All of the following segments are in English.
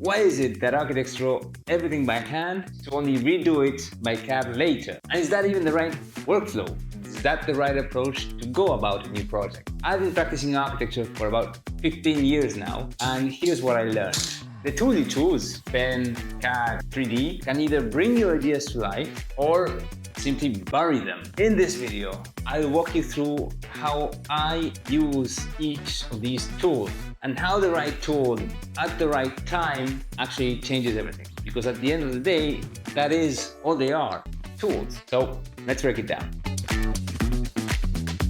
Why is it that architects draw everything by hand to only redo it by CAD later? And is that even the right workflow? Is that the right approach to go about a new project? I've been practicing architecture for about 15 years now, and here's what I learned. The tool you choose, pen, CAD, 3D, can either bring your ideas to life or simply bury them. In this video, I'll walk you through how I use each of these tools and how the right tool at the right time actually changes everything. Because at the end of the day, that is all they are, tools. So let's break it down.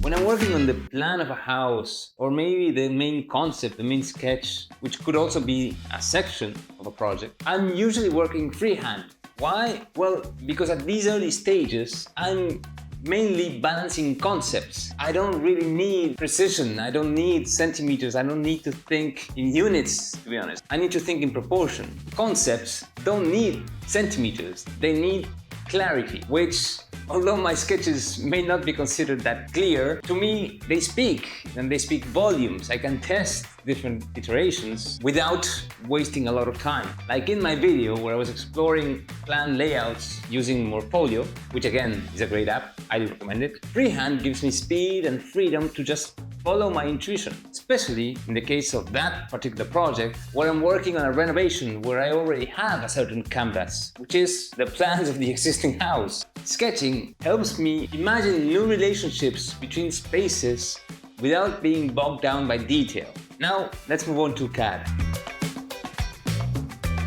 When I'm working on the plan of a house, or maybe the main concept, the main sketch, which could also be a section of a project, I'm usually working freehand. Why? Well, because at these early stages, I'm mainly balancing concepts. I don't really need precision, I don't need centimeters, I don't need to think in units, to be honest. I need to think in proportion. Concepts don't need centimeters, they need clarity, which, although my sketches may not be considered that clear, to me they speak, and they speak volumes. I can test different iterations without wasting a lot of time. Like in my video where I was exploring plan layouts using Morpholio, which again is a great app, I recommend it. Freehand gives me speed and freedom to just follow my intuition, especially in the case of that particular project where I'm working on a renovation where I already have a certain canvas, which is the plans of the existing house. Sketching helps me imagine new relationships between spaces without being bogged down by detail. Now, let's move on to CAD.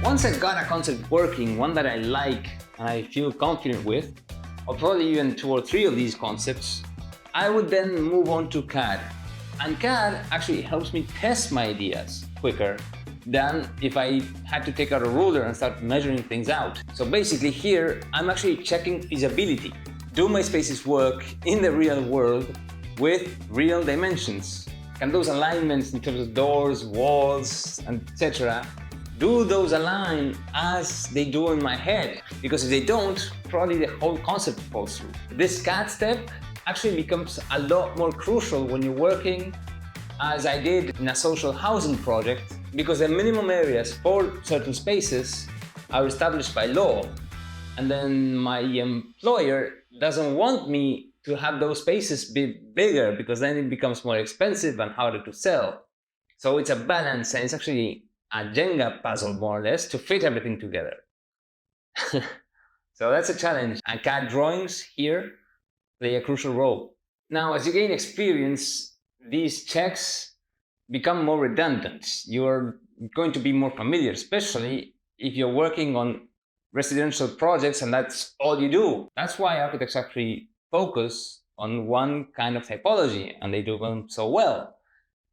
Once I got a concept working, one that I like and I feel confident with, or probably even 2 or 3 of these concepts, I would then move on to CAD. And CAD actually helps me test my ideas quicker than if I had to take out a ruler and start measuring things out. So basically here, I'm actually checking feasibility. Do my spaces work in the real world with real dimensions? Can those alignments in terms of doors, walls, etc., do those align as they do in my head? Because if they don't, probably the whole concept falls through. This CAD step actually becomes a lot more crucial when you're working, as I did in a social housing project, because the minimum areas for certain spaces are established by law, and then my employer doesn't want me to have those spaces be bigger because then it becomes more expensive and harder to sell. So it's a balance, and it's actually a Jenga puzzle, more or less, to fit everything together. So that's a challenge, and CAD drawings here play a crucial role. Now, as you gain experience, these checks become more redundant. You're going to be more familiar, especially if you're working on residential projects and that's all you do. That's why architects actually focus on one kind of typology, and they do them so well.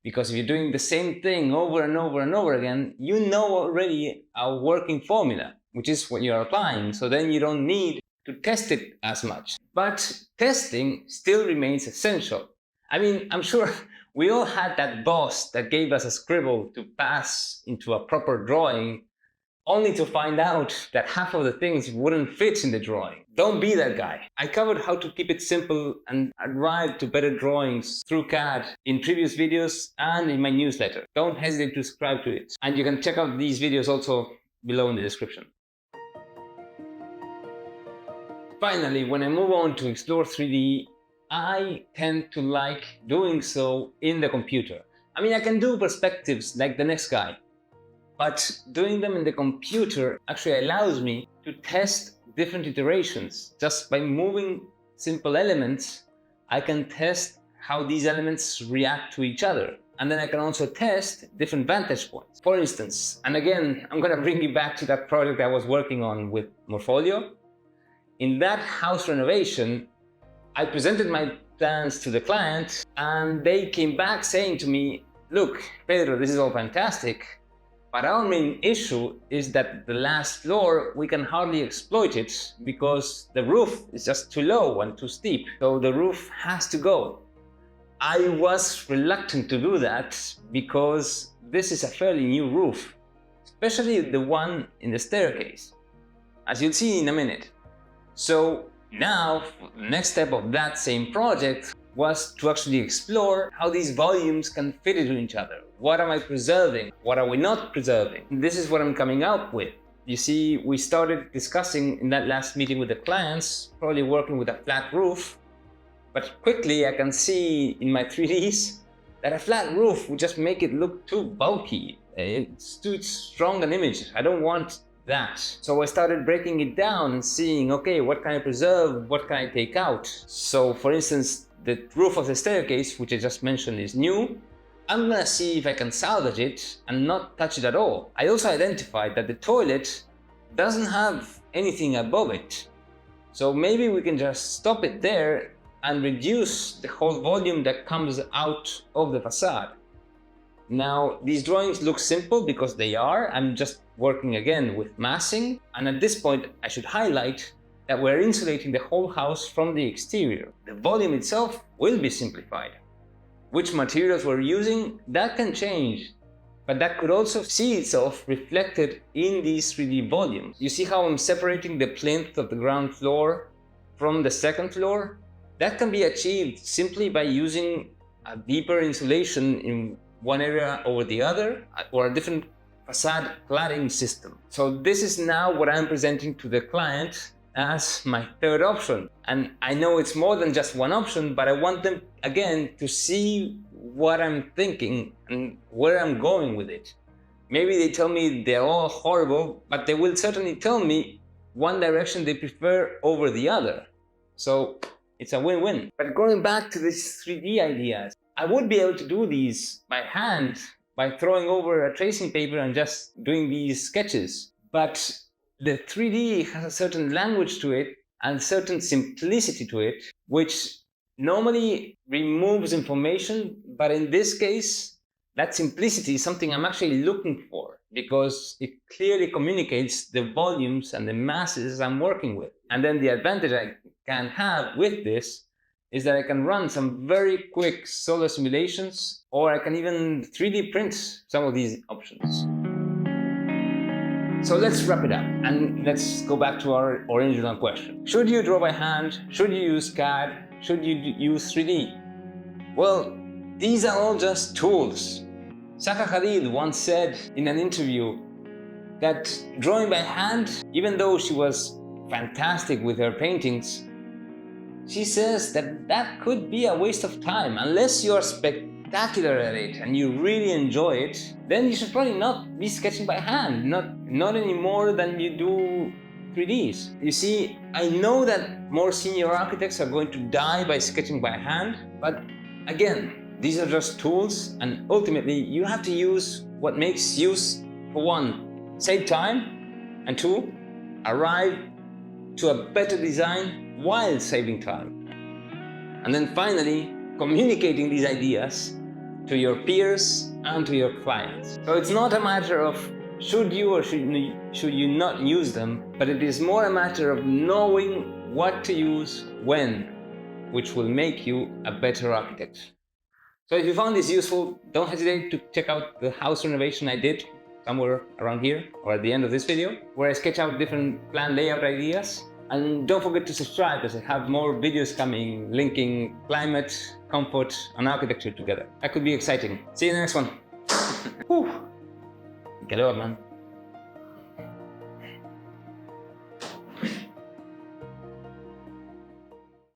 Because if you're doing the same thing over and over and over again, you know already a working formula, which is what you're applying. So then you don't need to test it as much. But testing still remains essential. I mean, I'm sure we all had that boss that gave us a scribble to pass into a proper drawing, only to find out that half of the things wouldn't fit in the drawing. Don't be that guy. I covered how to keep it simple and arrive to better drawings through CAD in previous videos and in my newsletter. Don't hesitate to subscribe to it. And you can check out these videos also below in the description. Finally, when I move on to explore 3D, I tend to like doing so in the computer. I mean, I can do perspectives like the next guy, but doing them in the computer actually allows me to test different iterations. Just by moving simple elements, I can test how these elements react to each other. And then I can also test different vantage points. For instance, and again, I'm gonna bring you back to that project I was working on with Morpholio. In that house renovation, I presented my plans to the client and they came back saying to me, look, Pedro, this is all fantastic, but our main issue is that the last floor, we can hardly exploit it because the roof is just too low and too steep. So the roof has to go. I was reluctant to do that because this is a fairly new roof, especially the one in the staircase, as you'll see in a minute. So now, the next step of that same project was to actually explore how these volumes can fit into each other. What am I preserving? What are we not preserving? This is what I'm coming up with. You see, we started discussing in that last meeting with the clients, probably working with a flat roof, but quickly I can see in my 3Ds that a flat roof would just make it look too bulky. It's too strong an image. I don't want that. So I started breaking it down and seeing, okay, what can I preserve? What can I take out? So for instance, the roof of the staircase, which I just mentioned, is new. I'm gonna see if I can salvage it and not touch it at all. I also identified that the toilet doesn't have anything above it. So maybe we can just stop it there and reduce the whole volume that comes out of the facade. Now, these drawings look simple because they are. I'm just working again with massing. And at this point, I should highlight that we're insulating the whole house from the exterior. The volume itself will be simplified. Which materials we're using, that can change, but that could also see itself reflected in these 3D volumes. You see how I'm separating the plinth of the ground floor from the second floor? That can be achieved simply by using a deeper insulation in one area over the other, or a different facade cladding system. So this is now what I'm presenting to the client as my third option. And I know it's more than just one option, but I want them, again, to see what I'm thinking and where I'm going with it. Maybe they tell me they're all horrible, but they will certainly tell me one direction they prefer over the other. So it's a win-win. But going back to these 3D ideas, I would be able to do these by hand, by throwing over a tracing paper and just doing these sketches. But the 3D has a certain language to it and certain simplicity to it, which normally removes information, but in this case, that simplicity is something I'm actually looking for because it clearly communicates the volumes and the masses I'm working with. And then the advantage I can have with this is that I can run some very quick solar simulations, or I can even 3D print some of these options. So let's wrap it up and let's go back to our original question. Should you draw by hand? Should you use CAD? Should you use 3D? Well, these are all just tools. Zaha Hadid once said in an interview that drawing by hand, even though she was fantastic with her paintings, she says that that could be a waste of time unless you're spectacular at it and you really enjoy it. Then you should probably not be sketching by hand, not any more than you do 3Ds. You see, I know that more senior architects are going to die by sketching by hand, but again, these are just tools, and ultimately you have to use what makes use, for one, save time, and two, arrive to a better design while saving time. And then finally, communicating these ideas to your peers and to your clients. So it's not a matter of should you or should you not use them, but it is more a matter of knowing what to use when, which will make you a better architect. So if you found this useful, don't hesitate to check out the house renovation I did somewhere around here or at the end of this video, where I sketch out different plan layout ideas. And don't forget to subscribe, as I have more videos coming linking climate, comfort, and architecture together. That could be exciting. See you in the next one. Whew. Get up, man.